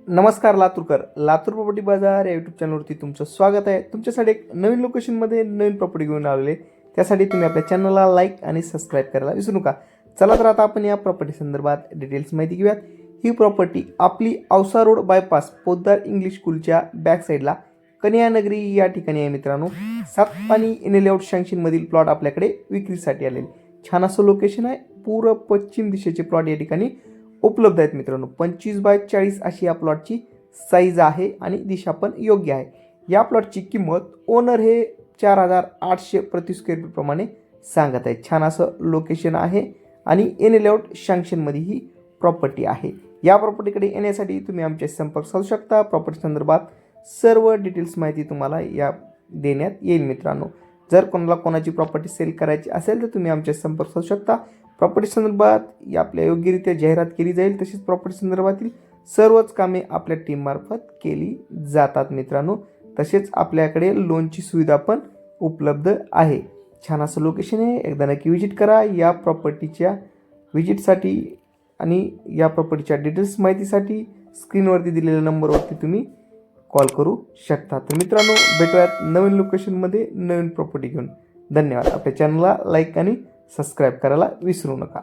नमस्कार लातूरकर. लातूर प्रॉपर्टी बाजार या यूट्यूब चॅनलवरती तुमचं स्वागत आहे. तुमच्यासाठी एक नवीन लोकेशनमध्ये नवीन प्रॉपर्टी घेऊन आलेले. त्यासाठी तुम्ही आपल्या चॅनलला लाईक आणि सबस्क्राईब करायला विसरू नका. चला तर आता आपण या प्रॉपर्टी संदर्भात डिटेल्स माहिती घेऊयात. ही प्रॉपर्टी आपली Ausa road bypass Poddar English स्कूलच्या बॅक साईडला कन्यानगरी या ठिकाणी आहे मित्रांनो. सातपाणी लेआउट सँक्शनमधील प्लॉट आपल्याकडे विक्रीसाठी आलेले. छान असं लोकेशन आहे. पूर्व पश्चिम दिशेचे प्लॉट या ठिकाणी उपलब्ध आहेत मित्रांनो. 25x40 अशी या प्लॉटची साईज आहे आणि दिशा पण योग्य आहे. या प्लॉटची किंमत ओनर हे 4,800 प्रति स्क्वेअर फीट प्रमाणे सांगत आहे. छान असं लोकेशन आहे आणि लेआउट सँक्शनमध्ये ही प्रॉपर्टी आहे. या प्रॉपर्टीकडे येण्यासाठी तुम्ही आमच्याशी संपर्क साधू शकता. प्रॉपर्टी संदर्भात सर्व डिटेल्स माहिती तुम्हाला या देण्यात येईल मित्रांनो. जर कोणाची प्रॉपर्टी सेल करायची असेल तर तुम्ही आमच्याशी संपर्क साधू शकता. प्रॉपर्टी संदर्भात आपल्या योग्यरित्या जाहिरात केली जाईल. तसेच प्रॉपर्टी संदर्भातील सर्वच कामे आपल्या टीममार्फत केली जातात मित्रांनो. तसेच आपल्याकडे लोनची सुविधा पण उपलब्ध आहे. छान असं लोकेशन आहे. एकदा नक्की व्हिजिट करा. या प्रॉपर्टीच्या व्हिजिटसाठी आणि या प्रॉपर्टीच्या डिटेल्स माहितीसाठी स्क्रीनवरती दिलेल्या नंबरवरती तुम्ही कॉल करू शकता. तर मित्रांनो, भेटूयात नवीन लोकेशनमध्ये नवीन प्रॉपर्टी घेऊन. धन्यवाद. आपल्या चॅनलला लाईक आणि सबस्क्राईब करायला विसरू नका.